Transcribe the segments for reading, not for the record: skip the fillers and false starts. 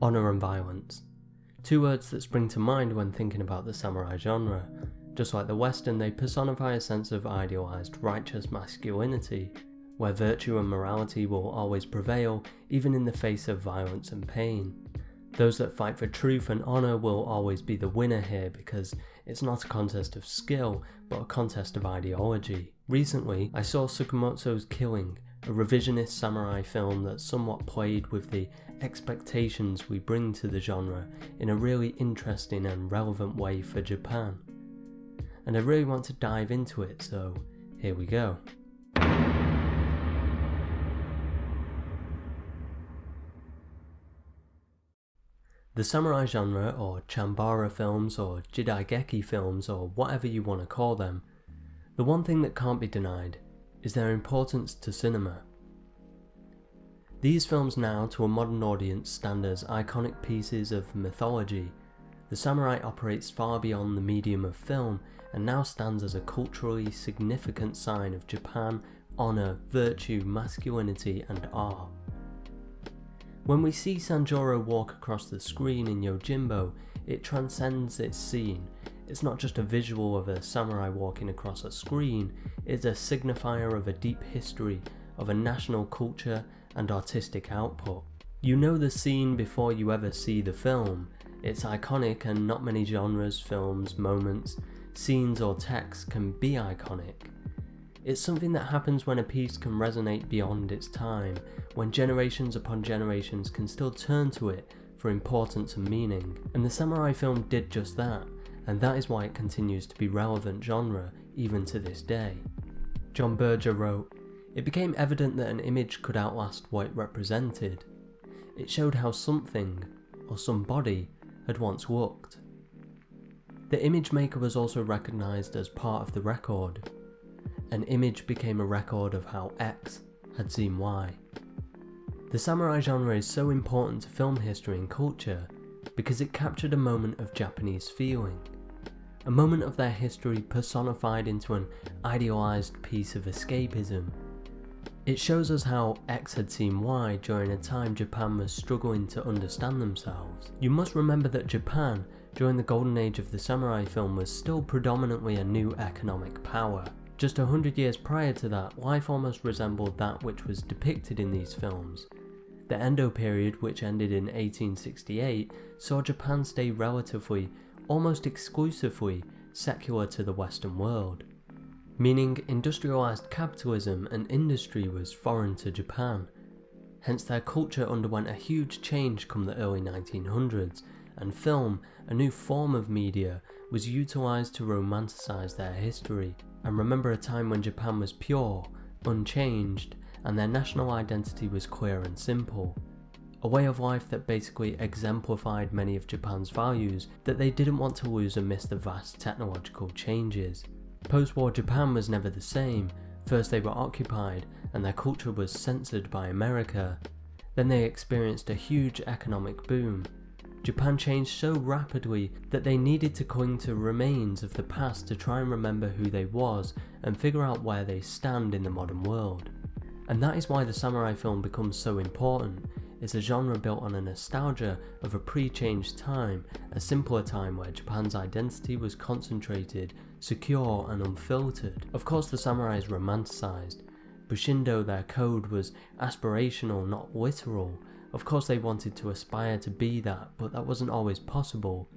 Honor and violence. Two words that spring to mind when thinking about the samurai genre. Just like the Western, they personify a sense of idealized righteous masculinity, where virtue and morality will always prevail even in the face of violence and pain. Those that fight for truth and honor will always be the winner here because it's not a contest of skill, but a contest of ideology. Recently, I saw Tsukamoto's Killing, a revisionist samurai film that somewhat played with the expectations we bring to the genre in a really interesting and relevant way for Japan. And I really want to dive into it, so here we go. The samurai genre, or Chambara films, or Jidaigeki films, or whatever you want to call them, the one thing that can't be denied is their importance to cinema. These films now, to a modern audience, stand as iconic pieces of mythology. The samurai operates far beyond the medium of film and now stands as a culturally significant sign of Japan, honor, virtue, masculinity, and art. When we see Sanjuro walk across the screen in Yojimbo, it transcends its scene. It's not just a visual of a samurai walking across a screen, it's a signifier of a deep history, of a national culture and artistic output. You know the scene before you ever see the film. It's iconic, and not many genres, films, moments, scenes or texts can be iconic. It's something that happens when a piece can resonate beyond its time, when generations upon generations can still turn to it for importance and meaning. And the samurai film did just that, and that is why it continues to be relevant genre even to this day. John Berger wrote, "It became evident that an image could outlast what it represented. It showed how something, or somebody, had once looked. The image maker was also recognised as part of the record. An image became a record of how X had seen Y." The samurai genre is so important to film history and culture because it captured a moment of Japanese feeling, a moment of their history personified into an idealised piece of escapism. It shows us how X had seen Y during a time Japan was struggling to understand themselves. You must remember that Japan, during the golden age of the samurai film, was still predominantly a new economic power. Just 100 years prior to that, life almost resembled that which was depicted in these films. The Edo period, which ended in 1868, saw Japan stay relatively, almost exclusively, secular to the Western world, meaning industrialised capitalism and industry was foreign to Japan. Hence their culture underwent a huge change come the early 1900s, and film, a new form of media, was utilised to romanticise their history, and remember a time when Japan was pure, unchanged, and their national identity was clear and simple. A way of life that basically exemplified many of Japan's values that they didn't want to lose amidst the vast technological changes. Post-war Japan was never the same. First they were occupied, and their culture was censored by America. Then they experienced a huge economic boom. Japan changed so rapidly that they needed to cling to remains of the past to try and remember who they was and figure out where they stand in the modern world. And that is why the samurai film becomes so important. It's a genre built on a nostalgia of a pre-changed time, a simpler time where Japan's identity was concentrated, secure and unfiltered. Of course the samurai is romanticized. Bushido, their code, was aspirational, not literal. Of course they wanted to aspire to be that, but that wasn't always possible.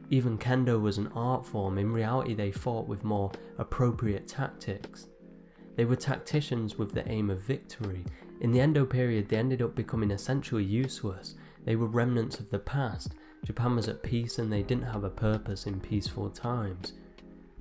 Even kendo was an art form. In reality they fought with more appropriate tactics. They were tacticians with the aim of victory. In the Edo period they ended up becoming essentially useless. They were remnants of the past. Japan was at peace and they didn't have a purpose in peaceful times.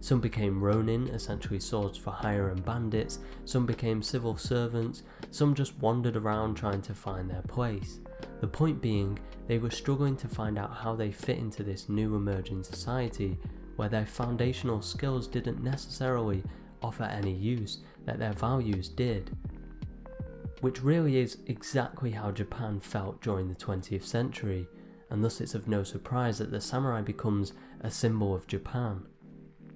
Some became ronin, essentially swords for hire and bandits, some became civil servants, some just wandered around trying to find their place. The point being, they were struggling to find out how they fit into this new emerging society, where their foundational skills didn't necessarily offer any use, that their values did. Which really is exactly how Japan felt during the 20th century, and thus it's of no surprise that the samurai becomes a symbol of Japan.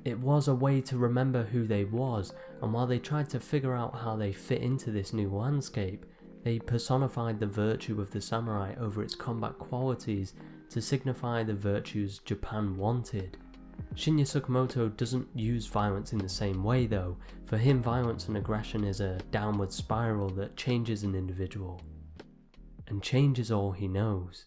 It was a way to remember who they was, and while they tried to figure out how they fit into this new landscape, They personified the virtue of the samurai over its combat qualities to signify the virtues Japan wanted. Shinya Tsukamoto doesn't use violence in the same way though. For him, violence and aggression is a downward spiral that changes an individual, and change is all he knows.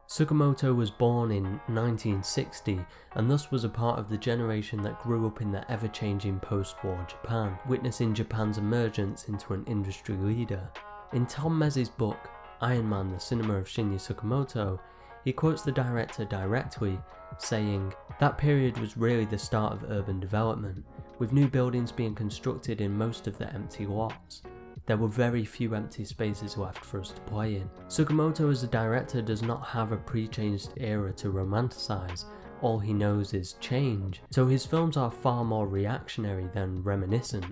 Tsukamoto was born in 1960 and thus was a part of the generation that grew up in the ever-changing post-war Japan, witnessing Japan's emergence into an industry leader. In Tom Mez's book, Iron Man, the Cinema of Shinya Tsukamoto, he quotes the director directly, saying, "That period was really the start of urban development, with new buildings being constructed in most of the empty lots. There were very few empty spaces left for us to play in." Tsukamoto as a director does not have a pre-changed era to romanticize, all he knows is change, so his films are far more reactionary than reminiscent.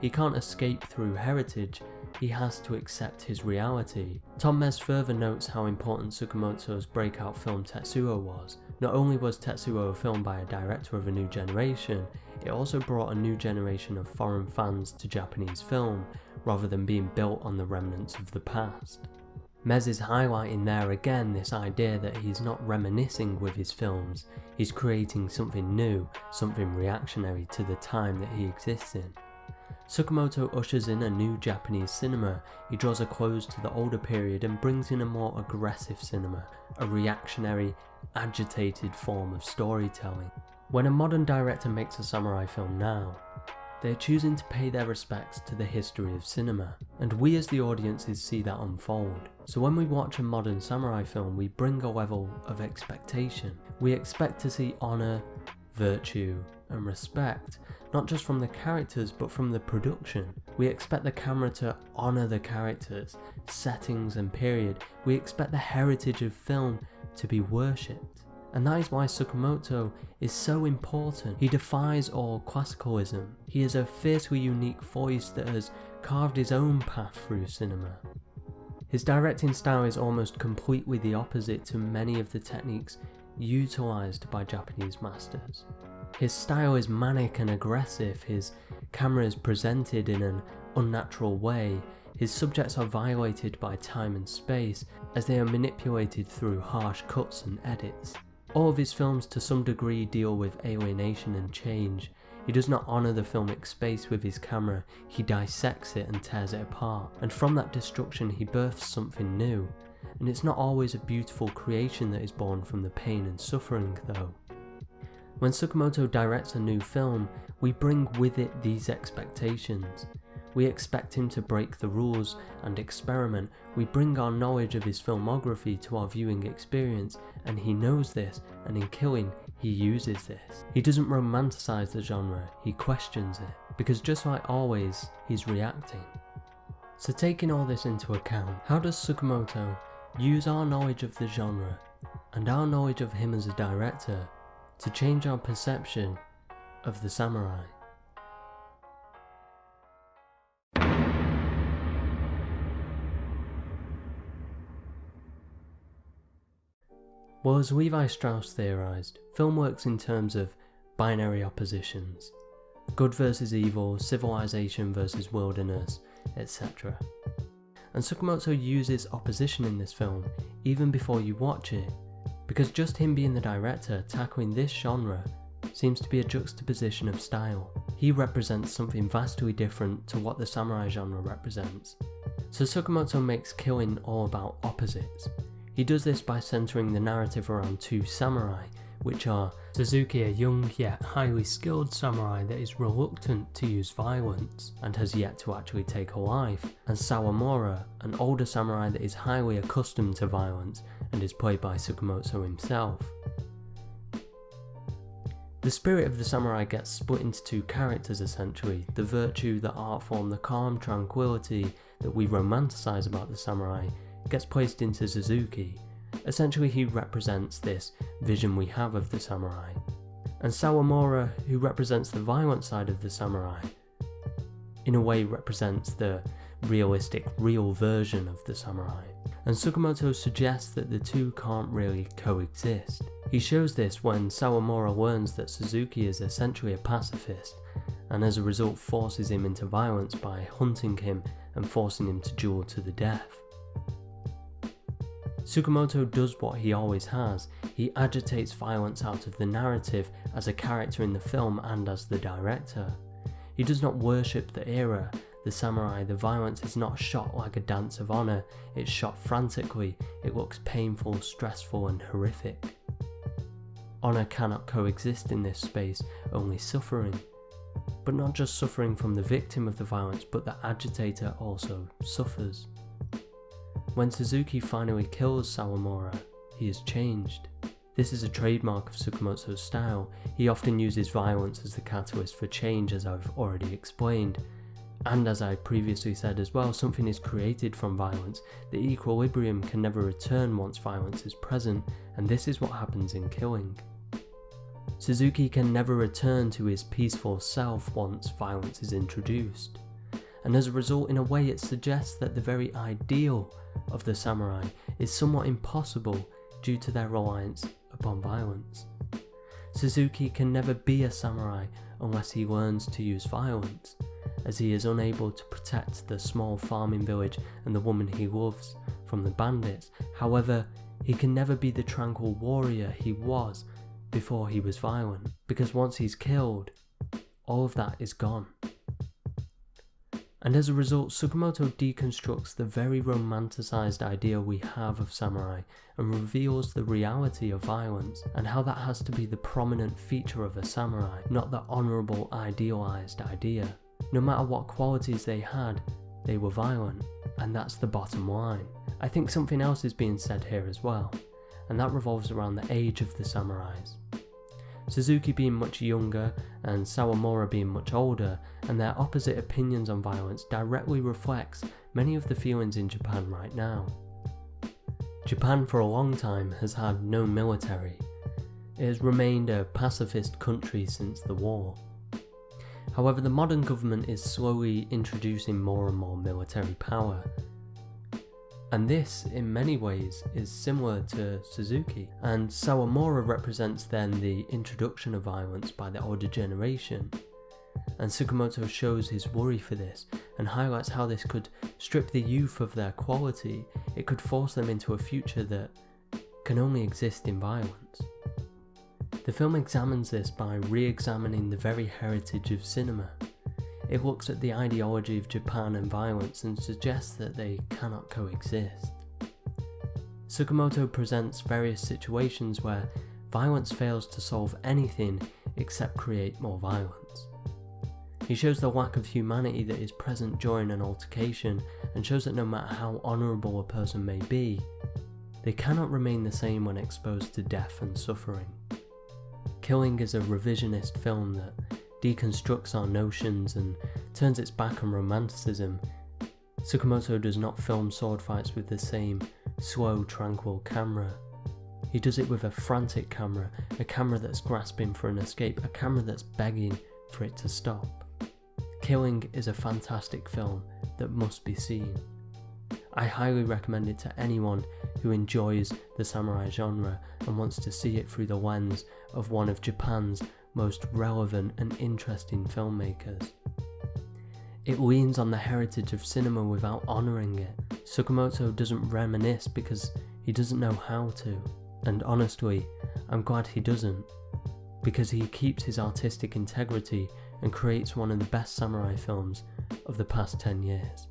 He can't escape through heritage, he has to accept his reality. Tom Mez further notes how important Tsukamoto's breakout film Tetsuo was. Not only was Tetsuo a film by a director of a new generation, it also brought a new generation of foreign fans to Japanese film, rather than being built on the remnants of the past. Mez is highlighting there again this idea that he's not reminiscing with his films, he's creating something new, something reactionary to the time that he exists in. Tsukamoto ushers in a new Japanese cinema. He draws a close to the older period and brings in a more aggressive cinema, a reactionary, agitated form of storytelling. When a modern director makes a samurai film now, they're choosing to pay their respects to the history of cinema, and we as the audiences see that unfold. So when we watch a modern samurai film, we bring a level of expectation. We expect to see honour, virtue, and respect, not just from the characters but from the production. We expect the camera to honour the characters, settings and period. We expect the heritage of film to be worshipped. And that is why Tsukamoto is so important. He defies all classicalism. He is a fiercely unique voice that has carved his own path through cinema. His directing style is almost completely the opposite to many of the techniques utilised by Japanese masters. His style is manic and aggressive, his camera is presented in an unnatural way, his subjects are violated by time and space as they are manipulated through harsh cuts and edits. All of his films to some degree deal with alienation and change. He does not honour the filmic space with his camera, he dissects it and tears it apart, and from that destruction he births something new. And it's not always a beautiful creation that is born from the pain and suffering though. When Tsukamoto directs a new film, we bring with it these expectations. We expect him to break the rules and experiment. We bring our knowledge of his filmography to our viewing experience, and he knows this, and in Killing, he uses this. He doesn't romanticize the genre, he questions it, because just like always, he's reacting. So taking all this into account, how does Tsukamoto use our knowledge of the genre and our knowledge of him as a director to change our perception of the samurai? Well, as Levi Strauss theorised, film works in terms of binary oppositions. Good versus evil, civilization versus wilderness, etc. And Tsukamoto uses opposition in this film even before you watch it, because just him being the director tackling this genre seems to be a juxtaposition of style. He represents something vastly different to what the samurai genre represents. So Tsukamoto makes Killing all about opposites. He does this by centering the narrative around two samurai, which are Suzuki, a young yet highly skilled samurai that is reluctant to use violence and has yet to actually take a life, and Sawamura, an older samurai that is highly accustomed to violence and is played by Tsukamoto himself. The spirit of the samurai gets split into two characters essentially, the virtue, the art form, the calm tranquility that we romanticize about the samurai gets placed into Suzuki. Essentially he represents this vision we have of the samurai. And Sawamura, who represents the violent side of the samurai, in a way represents the realistic, real version of the samurai. And Tsukamoto suggests that the two can't really coexist. He shows this when Sawamura learns that Suzuki is essentially a pacifist, and as a result forces him into violence by hunting him and forcing him to duel to the death. Tsukamoto does what he always has. He agitates violence out of the narrative as a character in the film and as the director. He does not worship the era, the samurai. The violence is not shot like a dance of honor, it's shot frantically, it looks painful, stressful and horrific. Honor cannot coexist in this space, only suffering. But not just suffering from the victim of the violence, but the agitator also suffers. When Suzuki finally kills Sawamura, he is changed. This is a trademark of Tsukamoto's style. He often uses violence as the catalyst for change, as I've already explained. And as I previously said as well, something is created from violence. The equilibrium can never return once violence is present, and this is what happens in Killing. Suzuki can never return to his peaceful self once violence is introduced. And as a result, in a way, it suggests that the very ideal of the samurai is somewhat impossible due to their reliance upon violence. Suzuki can never be a samurai unless he learns to use violence, as he is unable to protect the small farming village and the woman he loves from the bandits. However, he can never be the tranquil warrior he was before he was violent, because once he's killed, all of that is gone. And as a result, Tsukamoto deconstructs the very romanticized idea we have of samurai and reveals the reality of violence and how that has to be the prominent feature of a samurai, not the honourable idealized idea. No matter what qualities they had, they were violent, and that's the bottom line. I think something else is being said here as well, and that revolves around the age of the samurais. Suzuki being much younger and Sawamura being much older, and their opposite opinions on violence directly reflects many of the feelings in Japan right now. Japan for a long time has had no military. It has remained a pacifist country since the war. However, the modern government is slowly introducing more and more military power. And this, in many ways, is similar to Suzuki, and Sawamura represents then the introduction of violence by the older generation. And Tsukamoto shows his worry for this, and highlights how this could strip the youth of their quality. It could force them into a future that can only exist in violence. The film examines this by re-examining the very heritage of cinema. It looks at the ideology of Japan and violence and suggests that they cannot coexist. Tsukamoto presents various situations where violence fails to solve anything except create more violence. He shows the lack of humanity that is present during an altercation and shows that no matter how honourable a person may be, they cannot remain the same when exposed to death and suffering. Killing is a revisionist film that deconstructs our notions and turns its back on romanticism. Tsukamoto does not film sword fights with the same slow, tranquil camera. He does it with a frantic camera, a camera that's grasping for an escape, a camera that's begging for it to stop. Killing is a fantastic film that must be seen. I highly recommend it to anyone who enjoys the samurai genre and wants to see it through the lens of one of Japan's most relevant and interesting filmmakers. It leans on the heritage of cinema without honouring it. Tsukamoto doesn't reminisce because he doesn't know how to, and honestly, I'm glad he doesn't, because he keeps his artistic integrity and creates one of the best samurai films of the past 10 years.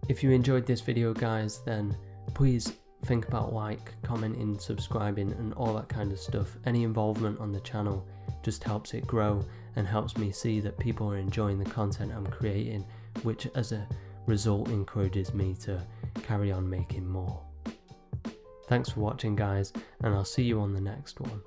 If you enjoyed this video guys, then please think about commenting, subscribing and all that kind of stuff. Any involvement on the channel just helps it grow and helps me see that people are enjoying the content I'm creating, which as a result encourages me to carry on making more. Thanks for watching guys, and I'll see you on the next one.